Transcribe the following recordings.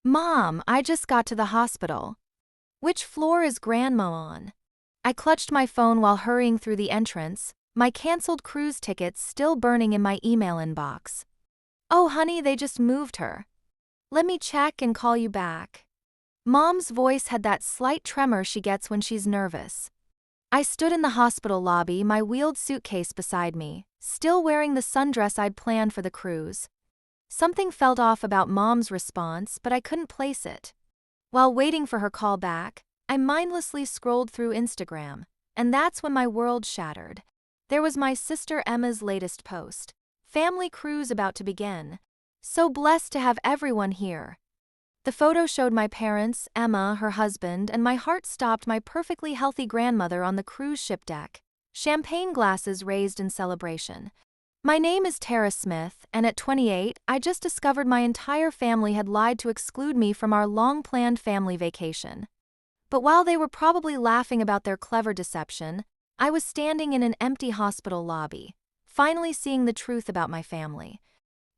Mom, I just got to the hospital. Which floor is Grandma on? I clutched my phone while hurrying through the entrance, my canceled cruise tickets still burning in my email inbox. Oh, honey, they just moved her. Let me check and call you back. Mom's voice had that slight tremor she gets when she's nervous. I stood in the hospital lobby, my wheeled suitcase beside me, still wearing the sundress I'd planned for the cruise. Something felt off about Mom's response, but I couldn't place it. While waiting for her call back, I mindlessly scrolled through Instagram, and that's when my world shattered. There was my sister Emma's latest post. Family cruise about to begin. So blessed to have everyone here. The photo showed my parents, Emma, her husband, and my heart stopped, my perfectly healthy grandmother on the cruise ship deck. Champagne glasses raised in celebration. My name is Tara Smith, and at 28, I just discovered my entire family had lied to exclude me from our long-planned family vacation. But while they were probably laughing about their clever deception, I was standing in an empty hospital lobby, finally seeing the truth about my family.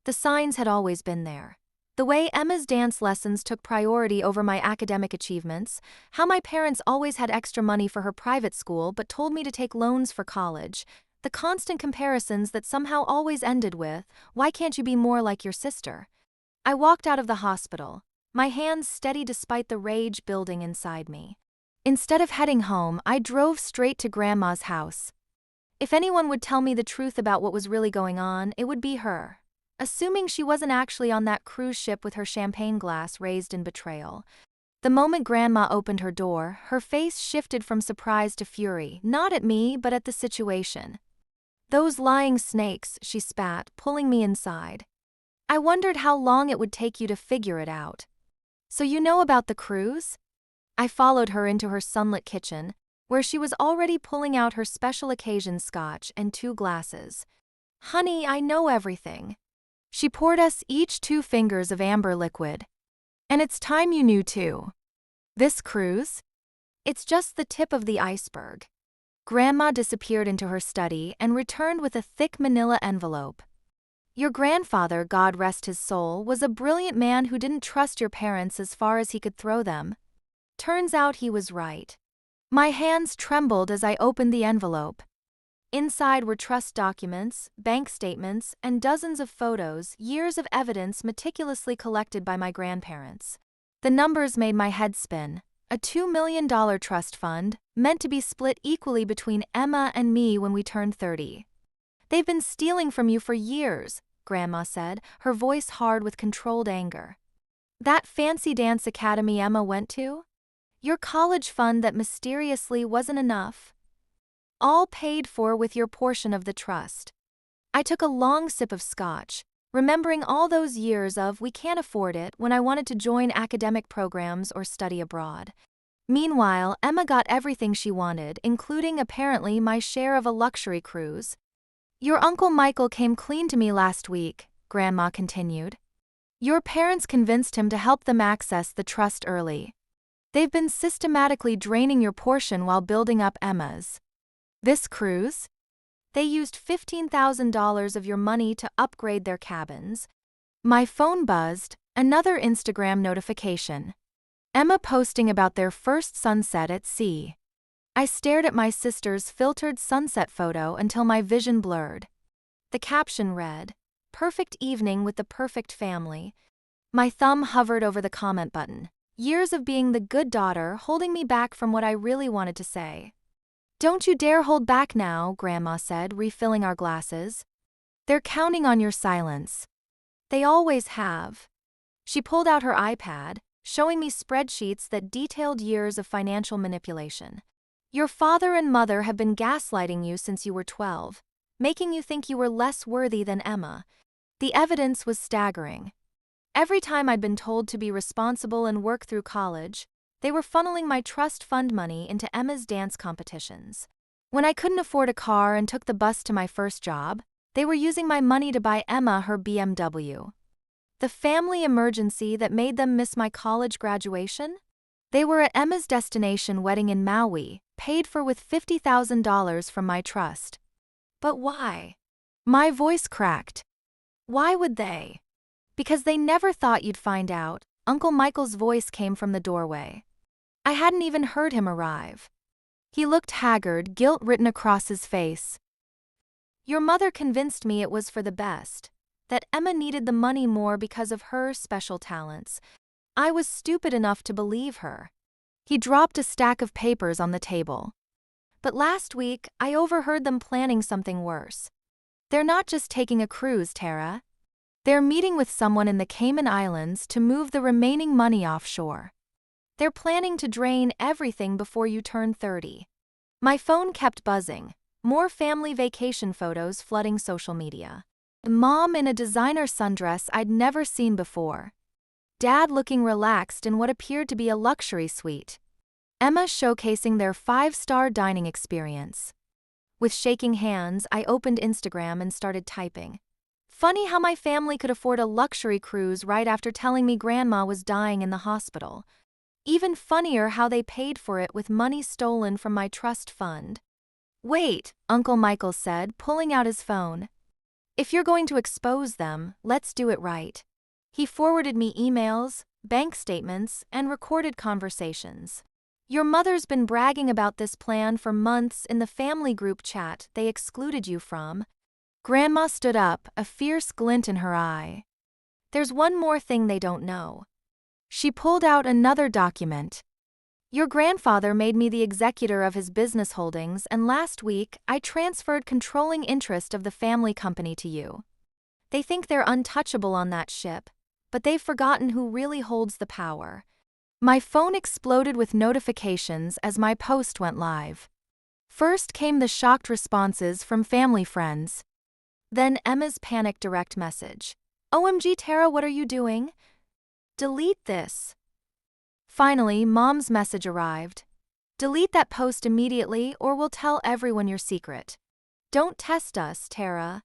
The signs had always been there. The way Emma's dance lessons took priority over my academic achievements, how my parents always had extra money for her private school but told me to take loans for college, the constant comparisons that somehow always ended with, "Why can't you be more like your sister?" I walked out of the hospital, my hands steady despite the rage building inside me. Instead of heading home, I drove straight to Grandma's house. If anyone would tell me the truth about what was really going on, it would be her. Assuming she wasn't actually on that cruise ship with her champagne glass raised in betrayal. The moment Grandma opened her door, her face shifted from surprise to fury, not at me, but at the situation. "Those lying snakes," she spat, pulling me inside. "I wondered how long it would take you to figure it out. So you know about the cruise?" I followed her into her sunlit kitchen, where she was already pulling out her special occasion scotch and 2 glasses. "Honey, I know everything." She poured us each 2 fingers of amber liquid. "And it's time you knew too. This cruise? It's just the tip of the iceberg." Grandma disappeared into her study and returned with a thick manila envelope. "Your grandfather, God rest his soul, was a brilliant man who didn't trust your parents as far as he could throw them. Turns out he was right." My hands trembled as I opened the envelope. Inside were trust documents, bank statements, and dozens of photos, years of evidence meticulously collected by my grandparents. The numbers made my head spin. A $2 million trust fund, meant to be split equally between Emma and me when we turned 30. "They've been stealing from you for years," Grandma said, her voice hard with controlled anger. "That fancy dance academy Emma went to? Your college fund that mysteriously wasn't enough? All paid for with your portion of the trust." I took a long sip of scotch, remembering all those years of "we can't afford it" when I wanted to join academic programs or study abroad. Meanwhile, Emma got everything she wanted, including apparently my share of a luxury cruise. "Your Uncle Michael came clean to me last week," Grandma continued. "Your parents convinced him to help them access the trust early. They've been systematically draining your portion while building up Emma's. This cruise? They used $15,000 of your money to upgrade their cabins." My phone buzzed, another Instagram notification. Emma posting about their first sunset at sea. I stared at my sister's filtered sunset photo until my vision blurred. The caption read, "Perfect evening with the perfect family." My thumb hovered over the comment button. Years of being the good daughter holding me back from what I really wanted to say. "Don't you dare hold back now," Grandma said, refilling our glasses. "They're counting on your silence. They always have." She pulled out her iPad, showing me spreadsheets that detailed years of financial manipulation. "Your father and mother have been gaslighting you since you were 12, making you think you were less worthy than Emma." The evidence was staggering. Every time I'd been told to be responsible and work through college, they were funneling my trust fund money into Emma's dance competitions. When I couldn't afford a car and took the bus to my first job, they were using my money to buy Emma her BMW. The family emergency that made them miss my college graduation? They were at Emma's destination wedding in Maui, paid for with $50,000 from my trust. But why? My voice cracked. Why would they? Because they never thought you'd find out, Uncle Michael's voice came from the doorway. I hadn't even heard him arrive. He looked haggard, guilt written across his face. Your mother convinced me it was for the best, that Emma needed the money more because of her special talents. I was stupid enough to believe her. He dropped a stack of papers on the table. But last week, I overheard them planning something worse. They're not just taking a cruise, Tara. They're meeting with someone in the Cayman Islands to move the remaining money offshore. They're planning to drain everything before you turn 30. My phone kept buzzing, more family vacation photos flooding social media. Mom in a designer sundress I'd never seen before. Dad looking relaxed in what appeared to be a luxury suite. Emma showcasing their 5-star dining experience. With shaking hands, I opened Instagram and started typing. Funny how my family could afford a luxury cruise right after telling me Grandma was dying in the hospital. Even funnier how they paid for it with money stolen from my trust fund. Wait, Uncle Michael said, pulling out his phone. If you're going to expose them, let's do it right. He forwarded me emails, bank statements, and recorded conversations. Your mother's been bragging about this plan for months in the family group chat they excluded you from. Grandma stood up, a fierce glint in her eye. There's one more thing they don't know. She pulled out another document. Your grandfather made me the executor of his business holdings, and last week I transferred controlling interest of the family company to you. They think they're untouchable on that ship, but they've forgotten who really holds the power. My phone exploded with notifications as my post went live. First came the shocked responses from family friends. Then Emma's panicked direct message. OMG Tara, what are you doing? Delete this. Finally, Mom's message arrived. Delete that post immediately or we'll tell everyone your secret. Don't test us, Tara.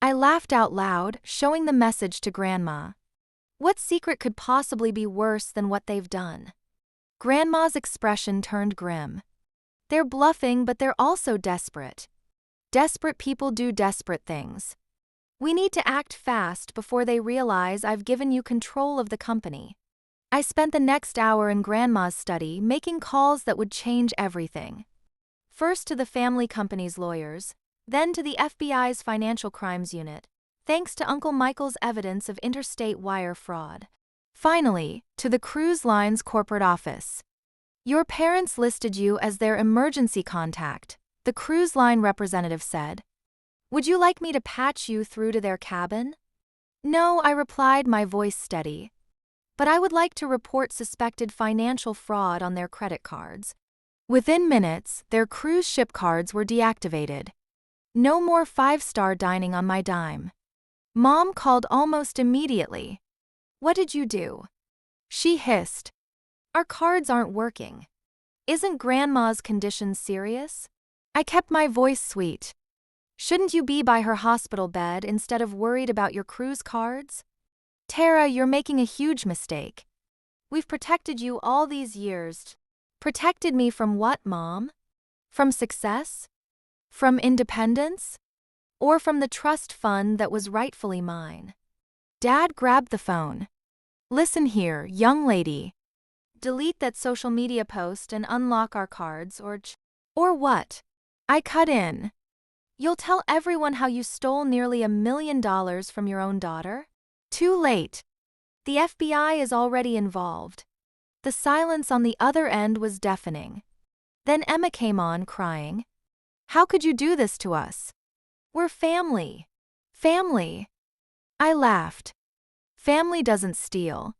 I laughed out loud, showing the message to Grandma. What secret could possibly be worse than what they've done? Grandma's expression turned grim. They're bluffing, but they're also desperate. Desperate people do desperate things. We need to act fast before they realize I've given you control of the company. I spent the next hour in Grandma's study making calls that would change everything. First to the family company's lawyers, then to the FBI's Financial Crimes Unit, thanks to Uncle Michael's evidence of interstate wire fraud. Finally, to the cruise line's corporate office. Your parents listed you as their emergency contact, the cruise line representative said. Would you like me to patch you through to their cabin? No, I replied, my voice steady. But I would like to report suspected financial fraud on their credit cards. Within minutes, their cruise ship cards were deactivated. No more 5-star dining on my dime. Mom called almost immediately. What did you do? She hissed. Our cards aren't working. Isn't Grandma's condition serious? I kept my voice sweet. Shouldn't you be by her hospital bed instead of worried about your cruise cards? Tara, you're making a huge mistake. We've protected you all these years. Protected me from what, Mom? From success? From independence? Or from the trust fund that was rightfully mine? Dad grabbed the phone. Listen here, young lady. Delete that social media post and unlock our cards or what? I cut in. You'll tell everyone how you stole nearly $1 million from your own daughter? Too late. The FBI is already involved. The silence on the other end was deafening. Then Emma came on, crying. How could you do this to us? We're family. Family. I laughed. Family doesn't steal.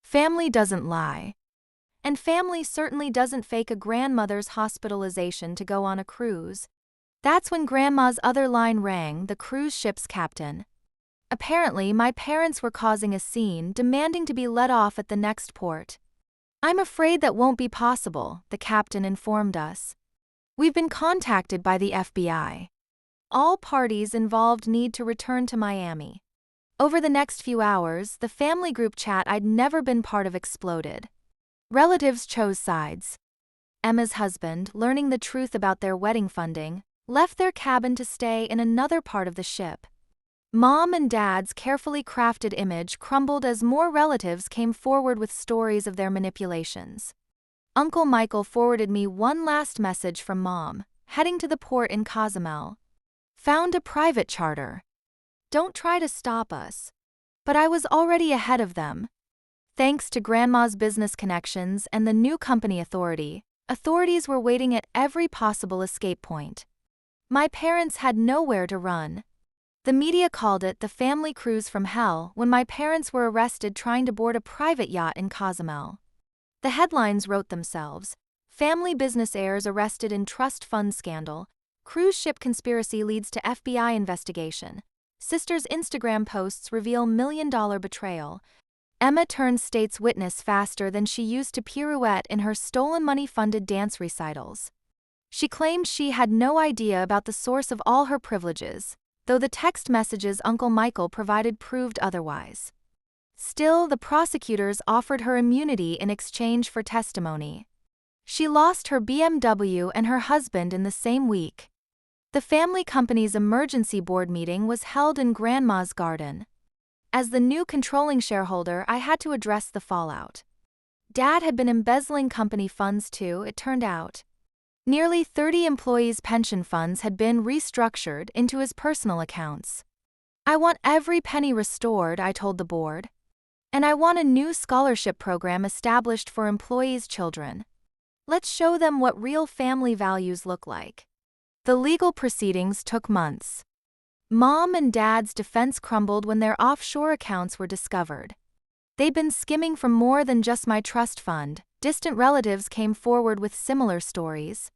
Family doesn't lie. And family certainly doesn't fake a grandmother's hospitalization to go on a cruise. That's when Grandma's other line rang, the cruise ship's captain. Apparently, my parents were causing a scene, demanding to be let off at the next port. I'm afraid that won't be possible, the captain informed us. We've been contacted by the FBI. All parties involved need to return to Miami. Over the next few hours, the family group chat I'd never been part of exploded. Relatives chose sides. Emma's husband, learning the truth about their wedding funding, left their cabin to stay in another part of the ship. Mom and Dad's carefully crafted image crumbled as more relatives came forward with stories of their manipulations. Uncle Michael forwarded me one last message from Mom, heading to the port in Cozumel. Found a private charter. Don't try to stop us. But I was already ahead of them. Thanks to Grandma's business connections and the new company authorities were waiting at every possible escape point. My parents had nowhere to run. The media called it the family cruise from hell when my parents were arrested trying to board a private yacht in Cozumel. The headlines wrote themselves: Family business heirs arrested in trust fund scandal, cruise ship conspiracy leads to FBI investigation, sisters' Instagram posts reveal million-dollar betrayal. Emma turned state's witness faster than she used to pirouette in her stolen money-funded dance recitals. She claimed she had no idea about the source of all her privileges, though the text messages Uncle Michael provided proved otherwise. Still, the prosecutors offered her immunity in exchange for testimony. She lost her BMW and her husband in the same week. The family company's emergency board meeting was held in Grandma's garden. As the new controlling shareholder, I had to address the fallout. Dad had been embezzling company funds too, it turned out. Nearly 30 employees' pension funds had been restructured into his personal accounts. I want every penny restored, I told the board. And I want a new scholarship program established for employees' children. Let's show them what real family values look like. The legal proceedings took months. Mom and Dad's defense crumbled when their offshore accounts were discovered. They'd been skimming from more than just my trust fund. Distant relatives came forward with similar stories.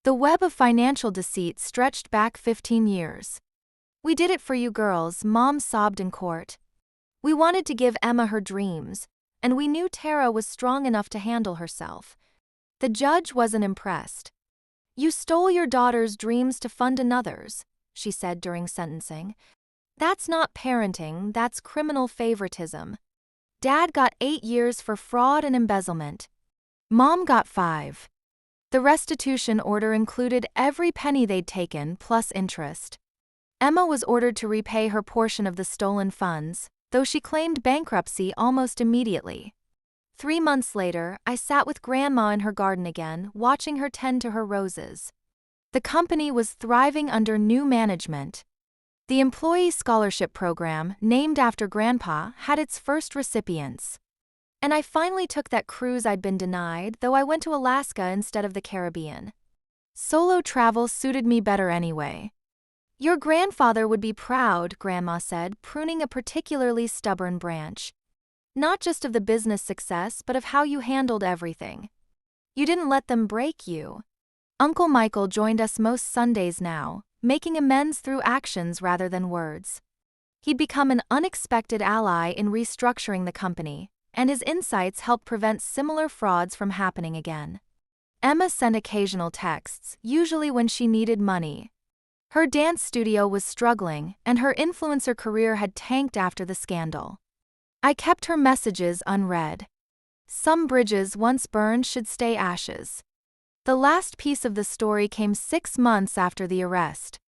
The web of financial deceit stretched back 15 years. We did it for you girls, Mom sobbed in court. We wanted to give Emma her dreams, and we knew Tara was strong enough to handle herself. The judge wasn't impressed. You stole your daughter's dreams to fund another's, she said during sentencing. That's not parenting, that's criminal favoritism. Dad got 8 years for fraud and embezzlement. Mom got 5. The restitution order included every penny they'd taken plus interest. Emma was ordered to repay her portion of the stolen funds, though she claimed bankruptcy almost immediately. 3 months later, I sat with Grandma in her garden again, watching her tend to her roses. The company was thriving under new management. The Employee Scholarship Program, named after Grandpa, had its first recipients. And I finally took that cruise I'd been denied, though I went to Alaska instead of the Caribbean. Solo travel suited me better anyway. Your grandfather would be proud, Grandma said, pruning a particularly stubborn branch. Not just of the business success, but of how you handled everything. You didn't let them break you. Uncle Michael joined us most Sundays now, making amends through actions rather than words. He'd become an unexpected ally in restructuring the company, and his insights helped prevent similar frauds from happening again. Emma sent occasional texts, usually when she needed money. Her dance studio was struggling, and her influencer career had tanked after the scandal. I kept her messages unread. Some bridges once burned should stay ashes. The last piece of the story came 6 months after the arrest.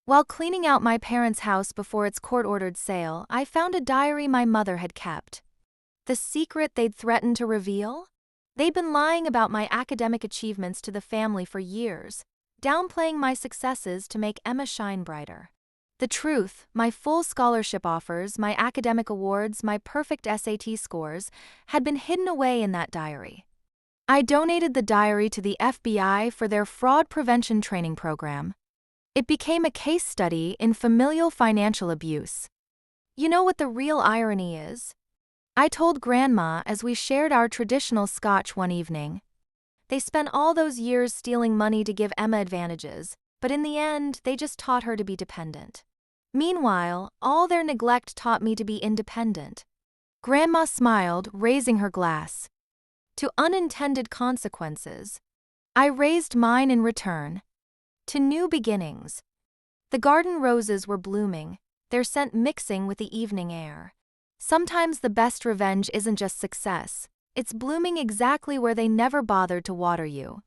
While cleaning out my parents' house before its court-ordered sale, I found a diary my mother had kept. The secret they'd threatened to reveal? They'd been lying about my academic achievements to the family for years, downplaying my successes to make Emma shine brighter. The truth, my full scholarship offers, my academic awards, my perfect SAT scores, had been hidden away in that diary. I donated the diary to the FBI for their fraud prevention training program. It became a case study in familial financial abuse. You know what the real irony is? I told Grandma as we shared our traditional scotch one evening. They spent all those years stealing money to give Emma advantages, but in the end, they just taught her to be dependent. Meanwhile, all their neglect taught me to be independent. Grandma smiled, raising her glass. To unintended consequences. I raised mine in return. To new beginnings. The garden roses were blooming, their scent mixing with the evening air. Sometimes the best revenge isn't just success, it's blooming exactly where they never bothered to water you.